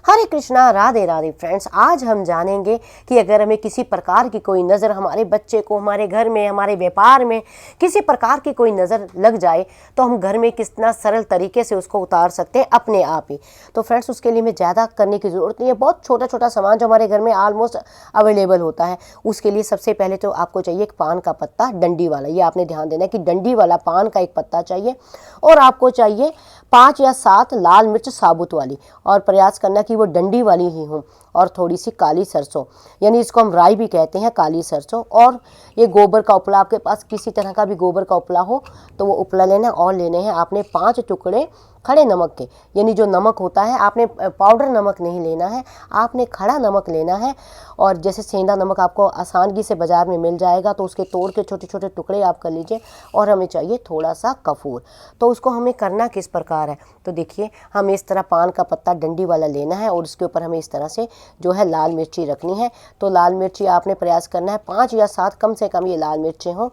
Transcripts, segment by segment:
हरे Krishna, Radhe Radhe friends. आज हम जानेंगे कि अगर हमें किसी प्रकार की कोई नज़र हमारे बच्चे को, हमारे घर में, हमारे व्यापार में किसी प्रकार की कोई नज़र लग जाए तो हम घर में कितना सरल तरीके से उसको उतार सकते हैं अपने आप ही। तो फ्रेंड्स उसके लिए हमें ज़्यादा करने की ज़रूरत नहीं है। बहुत छोटा छोटा सामान जो हमारे घर में ऑलमोस्ट अवेलेबल होता है। उसके लिए सबसे पहले तो आपको चाहिए एक पान का पत्ता, डंडी वाला। ये आपने ध्यान देना है कि डंडी वाला पान का एक पत्ता चाहिए। और आपको चाहिए 5 या 7 लाल मिर्च साबुत वाली, और प्रयास करना कि वो डंडी वाली ही हो। और थोड़ी सी काली सरसों, यानी इसको हम राई भी कहते हैं, काली सरसों। और ये गोबर का उपला, आपके पास किसी तरह का भी गोबर का उपला हो तो वो उपला लेना। और लेने हैं आपने 5 टुकड़े खड़े नमक के, यानी जो नमक होता है, आपने पाउडर नमक नहीं लेना है, आपने खड़ा नमक लेना है। और जैसे सेंधा नमक आपको आसानी से बाज़ार में मिल जाएगा, तो उसके तोड़ के छोटे छोटे टुकड़े आप कर लीजिए। और हमें चाहिए थोड़ा सा कपूर। तो उसको हमें करना किस प्रकार है, तो देखिए, हमें इस तरह पान का पत्ता डंडी वाला लेना है और उसके ऊपर हमें इस तरह से जो है लाल मिर्ची रखनी है। तो लाल मिर्ची आपने प्रयास करना है 5 या 7, कम से कम ये लाल मिर्चें हों।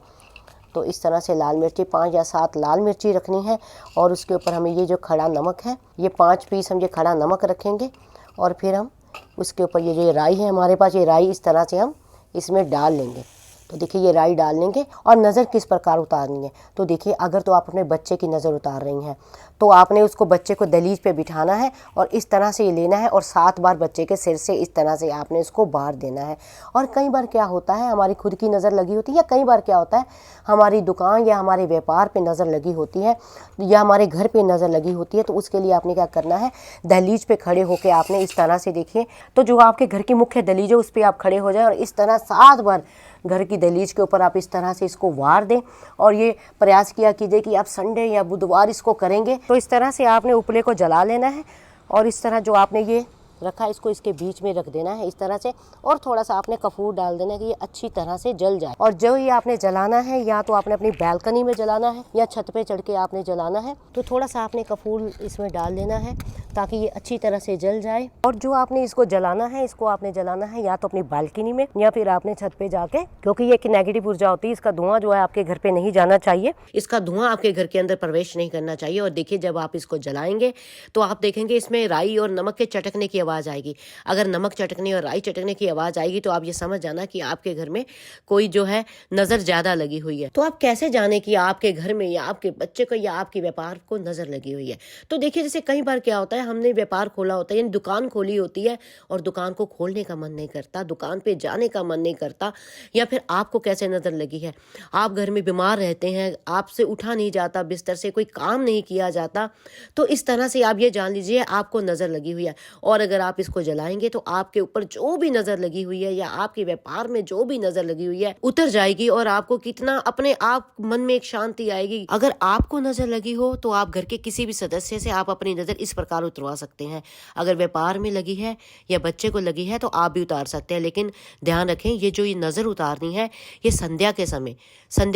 तो इस तरह से लाल मिर्ची 5 या 7 लाल मिर्ची रखनी है। और उसके ऊपर हमें ये जो खड़ा नमक है, ये 5 पीस हम ये खड़ा नमक रखेंगे। और फिर हम उसके ऊपर ये जो राई है हमारे पास, ये राई इस तरह से हम इसमें डाल लेंगे। तो देखिए, ये राई डाल लेंगे। और नज़र किस प्रकार उतारनी है, तो देखिए, अगर तो आप अपने बच्चे की नज़र उतार रही हैं तो आपने उसको बच्चे को दहलीज पे बिठाना है और इस तरह से ये लेना है और 7 बार बच्चे के सिर से इस तरह से आपने इसको बाहर देना है। और कई बार क्या होता है, हमारी खुद की नज़र लगी होती है, या कई बार क्या होता है, हमारी दुकान या हमारे व्यापार पे नज़र लगी होती है, या हमारे घर पे नज़र लगी होती है। तो उसके लिए आपने क्या करना है, दहलीज पे खड़े होकर आपने इस तरह से, देखिए, तो जो आपके घर की मुख्य दहलीज है उस पर आप खड़े हो जाए और इस तरह 7 बार घर की दहलीज के ऊपर आप इस तरह से इसको वार दें। और ये प्रयास किया कीजिए कि आप संडे या बुधवार इसको करेंगे। तो इस तरह से आपने उपले को जला लेना है और इस तरह जो आपने ये रखा है इसको इसके बीच में रख देना है इस तरह से। और थोड़ा सा आपने कपूर डाल देना है कि ये अच्छी तरह से जल जाए। और जो ये आपने जलाना है, या तो आपने अपनी बैल्कनी में जलाना है या छत पे चढ़ के आपने जलाना है। तो थोड़ा सा आपने कपूर इसमें डाल देना है ताकि ये अच्छी तरह से जल जाए। और जो आपने इसको जलाना है, इसको आपने जलाना है या तो अपनी बालकनी में या फिर आपने छत पे जाके, क्योंकि ये एक नेगेटिव ऊर्जा होती है, इसका धुआं जो है आपके घर पे नहीं जाना चाहिए, इसका धुआं आपके घर के अंदर प्रवेश नहीं करना चाहिए। और देखिए, जब आप इसको जलाएंगे तो आप देखेंगे इसमें राई और नमक के चटकने की आवाज़ आएगी। अगर नमक चटकने और राई चटकने की आवाज़ आएगी तो आप ये समझ जाना कि आपके घर में कोई जो है नज़र ज़्यादा लगी हुई है। तो आप कैसे जाने कि आपके घर में या आपके बच्चे को या आपके व्यापार को नज़र लगी हुई है। तो देखिए, जैसे कई बार क्या होता है, हमने व्यापार खोला होता है, यानी दुकान खोली होती है और दुकान को खोलने का मन नहीं करता, दुकान पे जाने का मन नहीं करता, या फिर आपको कैसे नज़र लगी है, आप घर में बीमार रहते हैं, आपसे उठा नहीं जाता बिस्तर से, कोई काम नहीं किया जाता, तो इस तरह से आप ये जान लीजिए आपको नज़र लगी हुई है। और अगर आप इसको जलाएंगे तो आपके ऊपर जो भी नज़र लगी हुई है या आपके व्यापार में जो भी नज़र लगी हुई है उतर जाएगी और आपको कितना अपने आप मन में एक शांति आएगी। अगर आपको नज़र लगी हो तो आप घर के किसी भी सदस्य से आप अपनी नज़र इस प्रकार उतरवा सकते हैं। अगर व्यापार में लगी है या बच्चे को लगी है तो आप भी उतार सकते हैं। लेकिन ध्यान रखें, ये जो ये नज़र उतारनी है, ये संध्या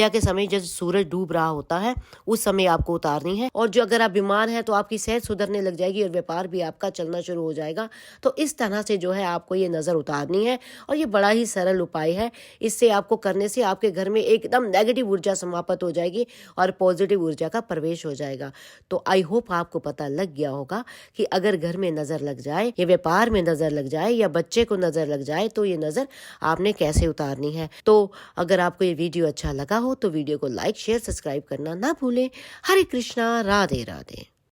के समय जब सूरज डूब रहा होता है उस समय आपको उतारनी है। और जो अगर आप बीमार हैं तो आपकी सेहत सुधरने लग जाएगी और व्यापार भी आपका चलना शुरू हो जाएगा। तो इस तरह से जो है आपको ये नज़र उतारनी है। और ये बड़ा ही सरल उपाय है। इससे आपको करने से आपके घर में एकदम नेगेटिव ऊर्जा समाप्त हो जाएगी और पॉजिटिव ऊर्जा का प्रवेश हो जाएगा। तो आई होप आपको पता लग गया होगा कि अगर घर में नज़र लग जाए या व्यापार में नज़र लग जाए या बच्चे को नज़र लग जाए तो ये नज़र आपने कैसे उतारनी है। तो अगर आपको ये वीडियो अच्छा लगा हो तो वीडियो को लाइक, शेयर, सब्सक्राइब करना ना भूलें। हरे कृष्णा, राधे राधे।